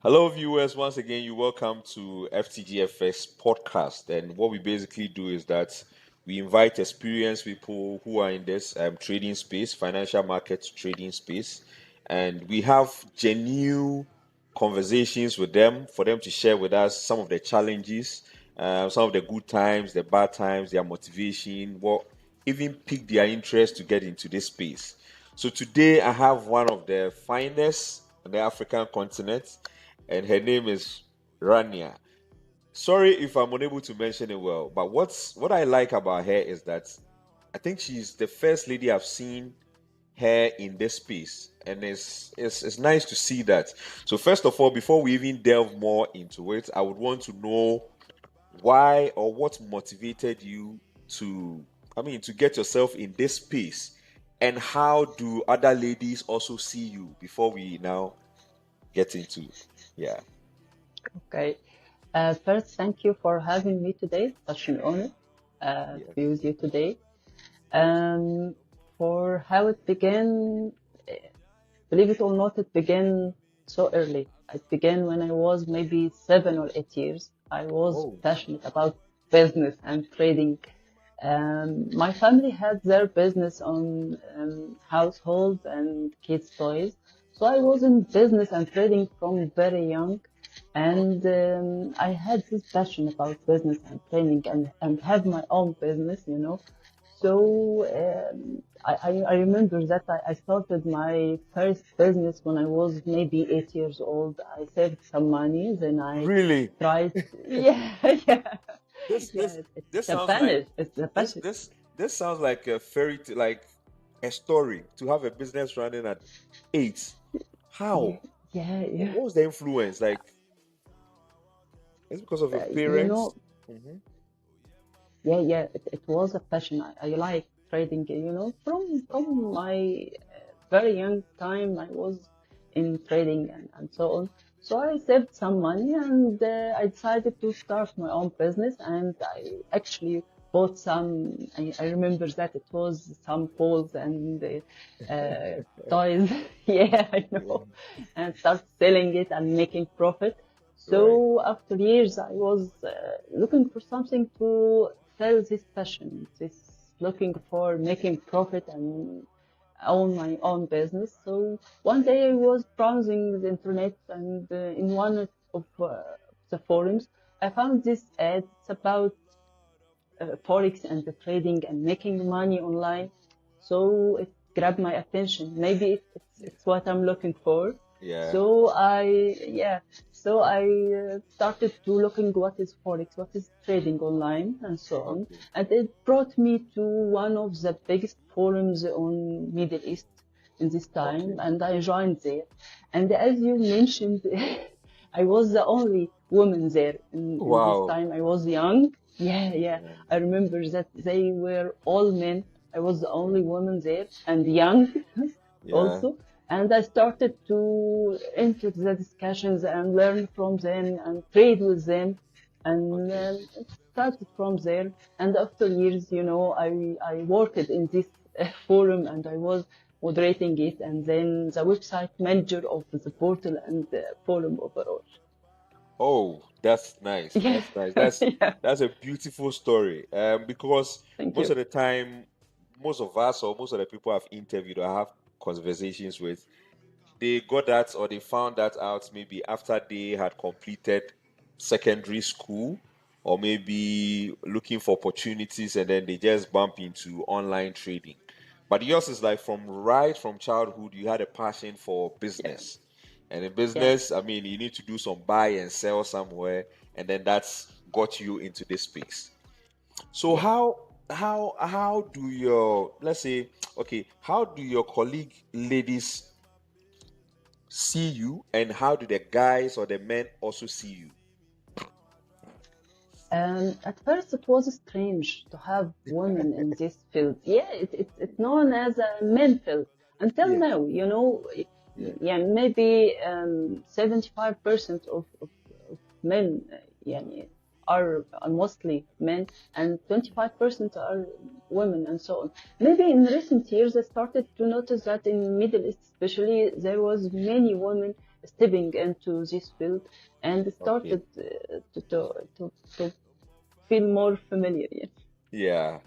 Hello, viewers. Once again, you're welcome to FTG Podcast. And what we basically do is that we invite experienced people who are in this trading space, financial market trading space, and we have genuine conversations with them for them to share with us some of the challenges, some of the good times, the bad times, their motivation, what even piqued their interest to get into this space. So today I have one of the finest on the African continent, and her name is Rania. Sorry if I'm unable to mention it well, but what I like about her is that I think she's the first lady I've seen her in this space, and it's nice to see that. So first of all, before we even delve more into it, I would want to know why or what motivated you to, to get yourself in this space, and how do other ladies also see you before we now get into, yeah. Okay. First, thank you for having me today. Such an honor to Yeah. be with you today. For how it began, believe it or not, it began so early. It began when I was maybe 7 or 8 years. I was Oh, passionate about business and trading. My family had their business on household and kids' toys. So I was in business and trading from very young. And I had this passion about business and training and have my own business. So I remember that I started my first business when I was maybe 8 years old. I saved some money, then I really? tried. Yeah, yeah, This yeah. this this It's a sounds like passion. It's a this passion. this this sounds like a like a story to have a business running at 8. Yeah, How? yeah, What yeah. was the influence? Like, it's because of your You parents? know, Hmm. yeah, yeah. It was a passion. I like trading. From my very young time, I was in trading and so on. So I saved some money and I decided to start my own business. And I actually bought some. I remember that it was some balls and toys. Yeah, I Yeah. know. And start selling it and making profit. Right. So after years, I was looking for something to sell this passion, this looking for making profit and own my own business. So one day I was browsing the internet and in one of the forums, I found this ad. It's about Forex and the trading and making money online. So it grabbed my attention. Maybe Yeah. it's what I'm looking for. Yeah. So I started to looking what is Forex, what is trading online and so on. Okay. And it brought me to one of the biggest forums on Middle East in this time Okay. and I joined there. And as you mentioned, I was the only woman there in this Wow. time. I was young. Yeah, yeah. Yeah. I remember that they were all men. I was the only woman there and young Yeah. also. And I started to enter the discussions and learn from them and trade with them. And Okay. it started from there. And after years, I worked in this forum and I was moderating it and then the website manager of the portal and the forum overall. Oh, that's nice. Yeah, That's nice. That's yeah. that's a beautiful story. Because Thank most you. of the time, most of us or most of the people I've interviewed or have conversations with, they got that or they found that out maybe after they had completed secondary school, or maybe looking for opportunities, and then they just bump into online trading. But yours is like from childhood, you had a passion for Yeah, business. And in yeah, business, you need to do some buy and sell somewhere, and then that's got you into this space. So yeah. how do your, let's say, okay, how do your colleague ladies see you, and how do the guys or the men also see you? At first, it was strange to have women in this field. Yeah, it's known as a men field until Yeah, now. yeah. Yeah, maybe 75% of men, yeah, are mostly men, and 25% are women, and so on. Maybe in recent years, I started to notice that in Middle East, especially, there was many women stepping into this field and Okay. started to feel more familiar. Yeah. Yeah.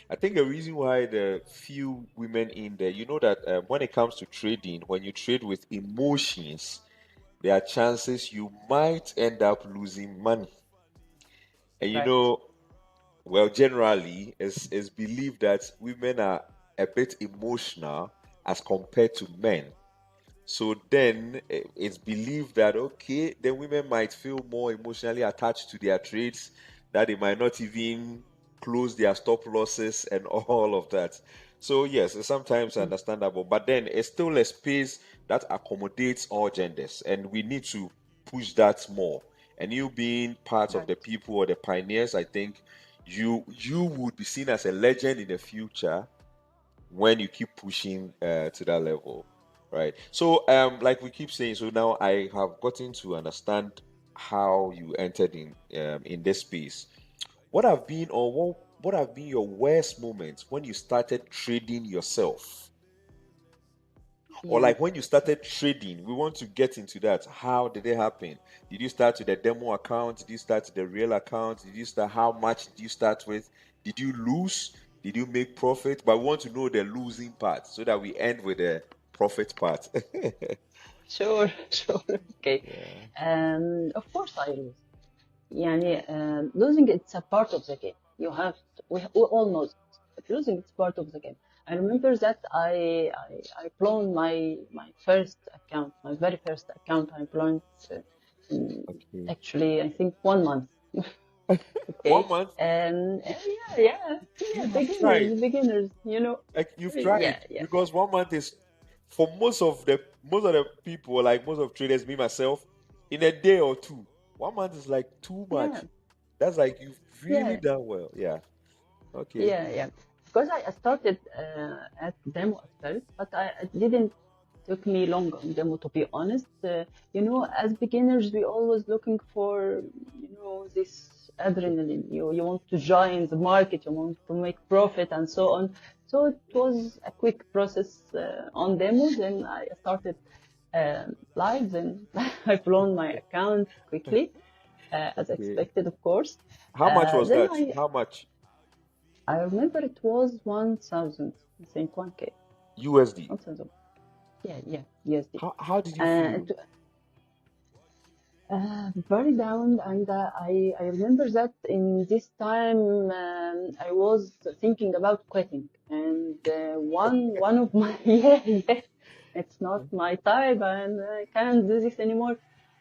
I think the reason why the few women in there, you know that when it comes to trading, when you trade with emotions, there are chances you might end up losing money. And Right. well, generally, it's believed that women are a bit emotional as compared to men. So then it's believed that, okay, then women might feel more emotionally attached to their trades, that they might not even close their stop losses and all of that. So yes, it's sometimes Mm. understandable, but then it's still a space that accommodates all genders, and we need to push that more. And you being part of Right. the people or the pioneers, I think you would be seen as a legend in the future when you keep pushing to that level, right? So like we keep saying, so now I have gotten to understand how you entered in this space. What have been your worst moments when you started trading yourself, or Yeah. like when you started trading? We want to get into that. How did it happen? Did you start with a demo account? Did you start with the real account? Did you start, how much did you start with? Did you lose? Did you make profit? But we want to know the losing part so that we end with the profit part. Sure. Sure. Okay. Yeah. Of course I lose. يعني losing it's a part of the game. You have to, we all know this, but losing it's part of the game. I remember that I blown my first account, my very first account. I blown in, Okay. actually I think 1 month. One Okay, month. and You, yeah, you have tried. beginners, you know. Like you've Yeah, tried yeah, because 1 month is for most of the people, like most of traders, me myself, in a day or two. 1 month is like too yeah, much. That's like you've really yeah. done well. Yeah. Okay. Yeah. Because I started at demo at first, but it didn't took me long on demo to be honest. As beginners, we always looking for, this adrenaline. You want to join the market, you want to make profit and so on. So it was a quick process on demos, and I started live, and I blown my account quickly, as Okay. expected, of course. How much was Then that? How much? I remember it was 1,000, I think 1K, USD. 1,000. Yeah, USD. How did you It, feel? very down, and I remember that in this time I was thinking about quitting, and one of my yeah, it's not my type, and I can't do this anymore.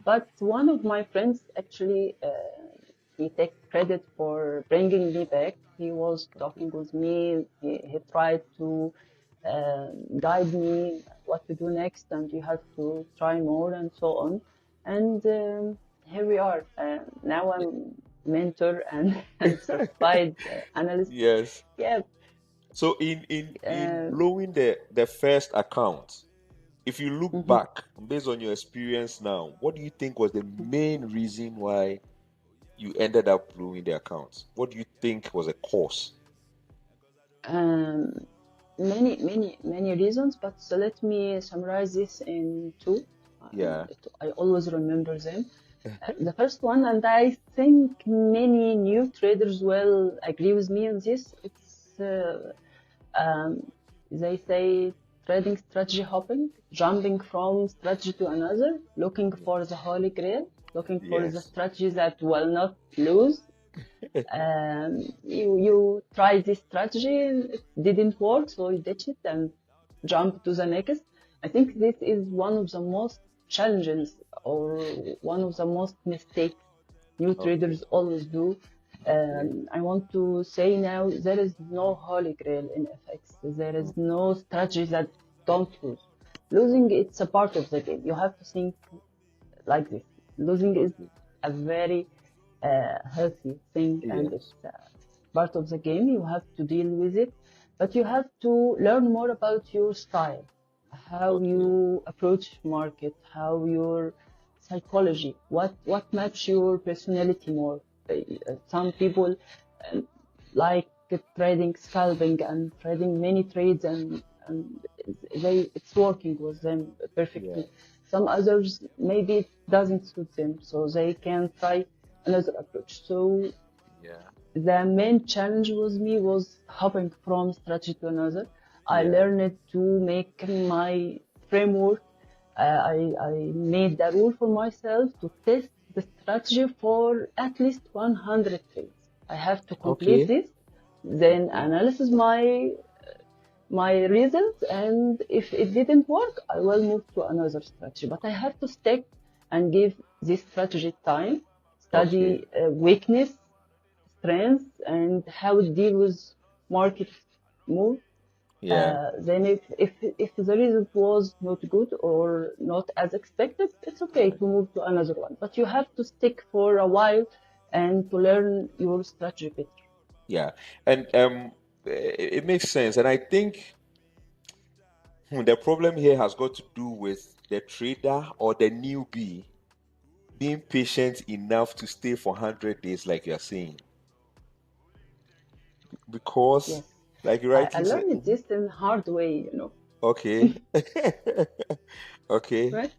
But one of my friends actually he take credit for bringing me back. He was talking with me. He tried to guide me what to do next, and you have to try more and so on. And here we are. Now I'm mentor and, and certified analyst. Yes. Yeah. So in Uh, blowing the first account, if you look mhm. back based on your experience now, what do you think was the main reason why you ended up blowing the account? What do you think was a cause? um, many reasons, but so let me summarize this in two. Yeah. I always remember them. The first one, and I think many new traders will agree with me on this. It's they say trading strategy hopping, jumping from strategy to another, looking for the holy grail, looking for the Yes. strategy that will not lose. You try this strategy, it didn't work, so you ditch it and jump to the next. I think this is one of the most challenges or one of the most mistakes new Okay. traders always do. Okay. I want to say now there is no holy grail in FX. There is no strategy that don't lose. Losing it's a part of the game. You have to think like this. Losing is Okay. a very healthy thing, and Yes. it's part of the game. You have to deal with it, but you have to learn more about your style, how Okay. you approach market, how your psychology, what match your personality more. Some people uh, like trading, scalping, and trading many trades, and it's working with them Yeah. perfectly. Some others maybe it doesn't suit them, so they can try another approach. So Yeah. the main challenge with me was hopping from strategy to another. I Yeah. learned to make my framework. I made the rule for myself to test the strategy for at least 100 trades. I have to complete Okay. this, then Okay. analyze my results, and if it didn't work, I will move to another strategy. But I have to stick and give this strategy time, Okay. study weakness, strengths, and how it deal with market move. Yeah. Then if the result was not good or not as expected, it's okay to move to another one. But you have to stick for a while and to learn your strategy better. Yeah. And it makes sense. And I think the problem here has got to do with the trader or the newbie being patient enough to stay for 100 days, like you're saying. Because, Yes, like you I rightly said, learned this in hard way. okay. Okay. Right?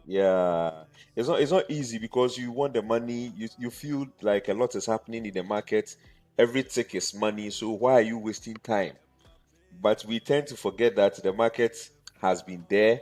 Yeah. It's not easy because you want the money, you feel like a lot is happening in the market. Every tick is money, so why are you wasting time? But we tend to forget that the market has been there,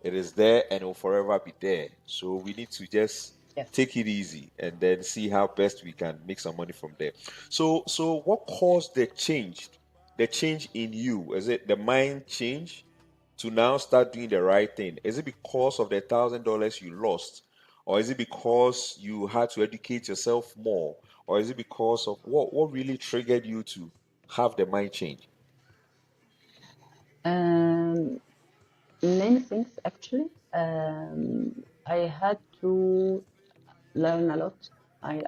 it is there, and it will forever be there. So we need to just Yes. take it easy and then see how best we can make some money from there. So what caused the change in you? Is it the mind change to now start doing the right thing? Is it because of the $1,000 you lost? Or is it because you had to educate yourself more? Or is it because of what really triggered you to have the mind change? Um, Many things actually. I had to learn a lot. I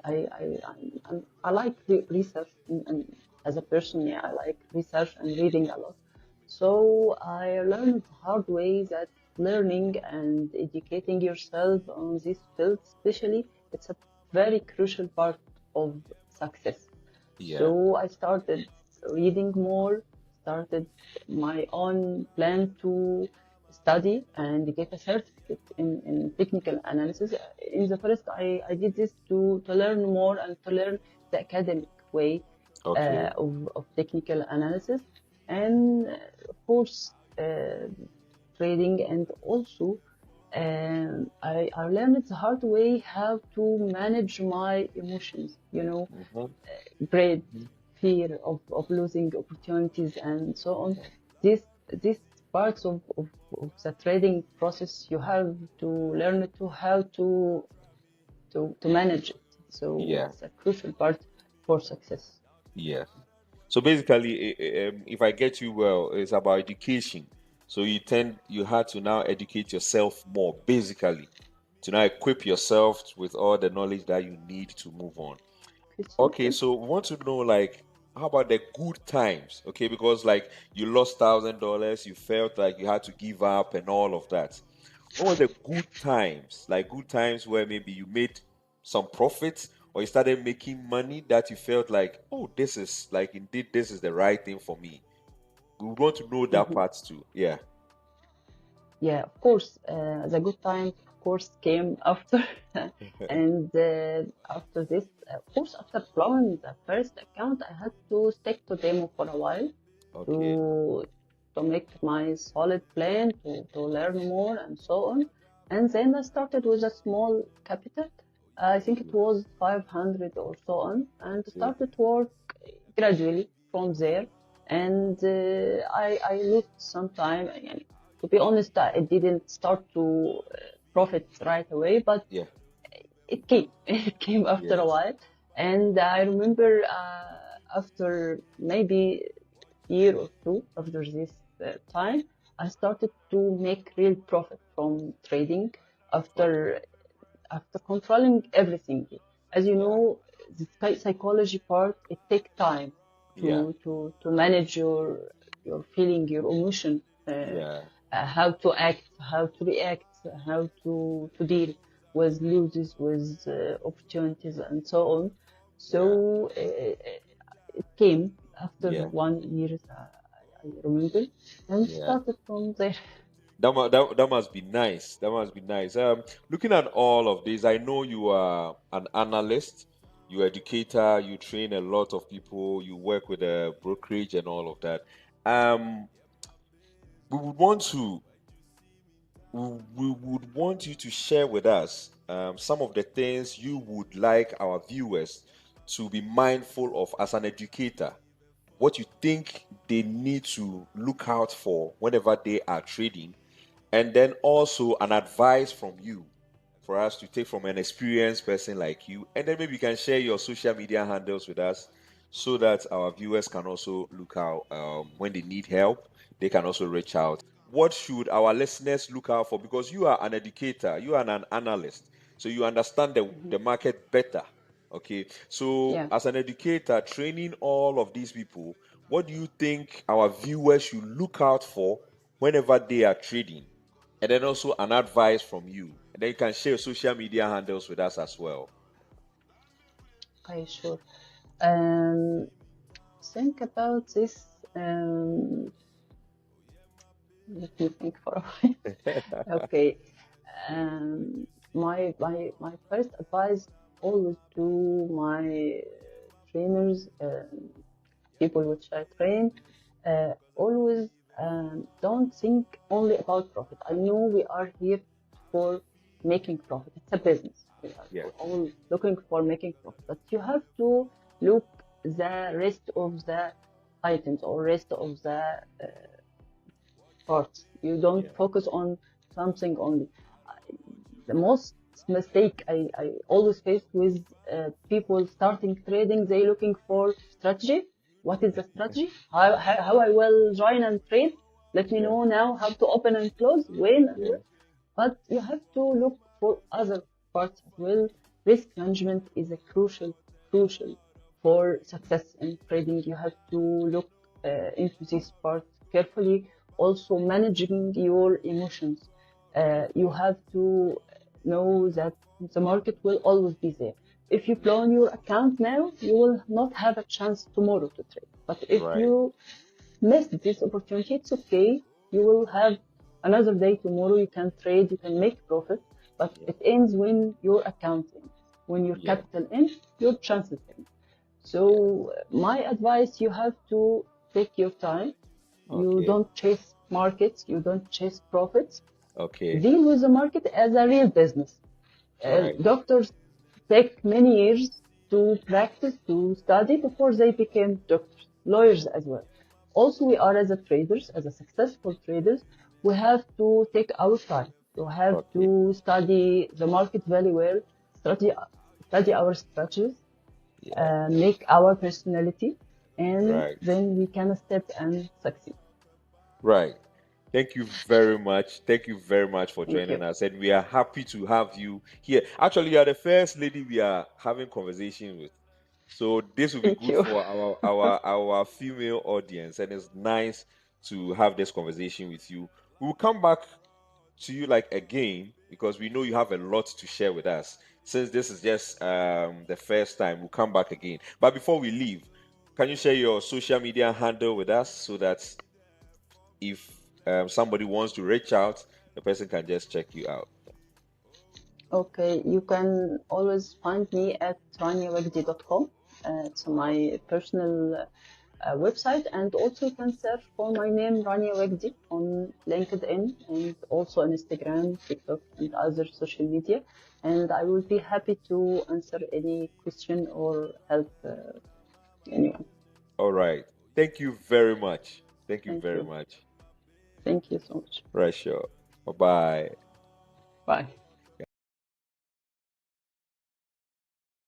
like research, and as a person, yeah, I like research and reading a lot. So I learned the hard way that learning and educating yourself on this field, especially, it's a very crucial part of success. Yeah. So I started reading more, started my own plan to study and get a certificate in technical analysis. In the first, I did this to learn more and to learn the academic way Okay. of technical analysis. And of course, trading, and also I learned the hard way how to manage my emotions, Mm-hmm. dread, fear of losing opportunities, and so on. This this parts of the trading process, you have to learn to how to manage it. So Yeah. it's a crucial part for success. Yeah. So basically, if I get you well, it's about education. So you had to now educate yourself more, basically, to now equip yourself with all the knowledge that you need to move on. Okay, Efficiently. so we want to know, like, how about the good times? Okay, because like you lost $1,000, you felt like you had to give up and all of that. What were the good times? Like good times where maybe you made some profits or you started making money that you felt like, oh, this is like indeed this is the right thing for me. We want to know that Mhm. part too. Yeah. Yeah, of course. The good times, of course, came after, and after this, of course, after blowing the first account, I had to stick to demo for a while Okay. to make my solid plan to learn more and so on. And then I started with a small capital. I think it Okay. was 500 or so on, and Okay. started to work gradually from there. And I lost some time. And to be honest, I didn't start to profit right away, but Yeah. it came. It came after a Yes. while. And I remember after maybe year or two after this time, I started to make real profit from trading Okay. after controlling everything. As you Yeah. know, the psychology part, it takes time Yeah. to manage your feeling, your emotion, Yeah. how to act, how to react, how to deal with losses, with opportunities, and so on. Yeah. So it came after Yeah. 1 year, I remember, and Yeah. started from there. That must be nice. That must be nice. Looking at all of this, I know you are an analyst, you educator, you train a lot of people, you work with a brokerage and all of that. Um, we would want to we would want you to share with us some of the things you would like our viewers to be mindful of as an educator. What you think they need to look out for whenever they are trading, and then also an advice from you for us to take from an experienced person like you. And then maybe you can share your social media handles with us so that our viewers can also look out when they need help. They can also reach out. What should our listeners look out for? Because you are an educator, you are an analyst, so you understand the market better. Okay, so Yeah. as an educator training all of these people, what do you think our viewers should look out for whenever they are trading? And then also an advice from you. And then you can share your social media handles with us as well. Okay, sure. Um, think about this. Let me think for a while. Okay. My first advice always to my trainers, people which I train, always don't think only about profit. I know we are here for making profit. It's a business. We are Yeah. all looking for making profit, but you have to look the rest of the items or rest of the parts. You don't Yeah. focus on something only. The most mistake I always face with people starting trading, they looking for strategy. What is the strategy? How I will join and trade? Let me Yeah. know now how to open and close, when and Yeah. where. But you have to look for other parts as well. Risk management is a crucial for success in trading. You have to look into this part carefully. Also, managing your emotions. You Okay. have to know that the market will always be there. If you plan your account now, you will not have a chance tomorrow to trade. But if Right. you miss this opportunity, it's okay. You will have another day tomorrow. You can trade, you can make profit, but Yeah. it ends when your account ends. When your Yeah. capital ends, your chances end. Yeah. So my advice, you have to take your time. You Okay. don't chase markets. You don't chase profits. Okay. Deal with the market as a real business. Right. Doctors take many years to practice, to study before they became doctors, lawyers as well. Also, we are as a traders, as a successful traders, we have to take our time. We have Okay. to study the market very well, study, study our strategies, Yeah. make our personality, and Right. then we can step and succeed. Right. Thank you very much. Thank you very much for Thank joining you. us. And we are happy to have you here. Actually, you are the first lady we are having conversation with. So this will be Thank good you. for our female audience. And it's nice to have this conversation with you. We'll come back to you like again because we know you have a lot to share with us. Since this is just the first time, we'll come back again. But before we leave, can you share your social media handle with us so that if somebody wants to reach out, the person can just check you out? Okay, you can always find me at raniawagdi.com. It's my personal website, and also you can search for my name, Rania Wagdi, on LinkedIn and also on Instagram, TikTok, and other social media. And I will be happy to answer any question or help anyone. All right. Thank you very much. Thank you Thank very you. much. Thank you so much. Right, sure. Bye bye. Bye.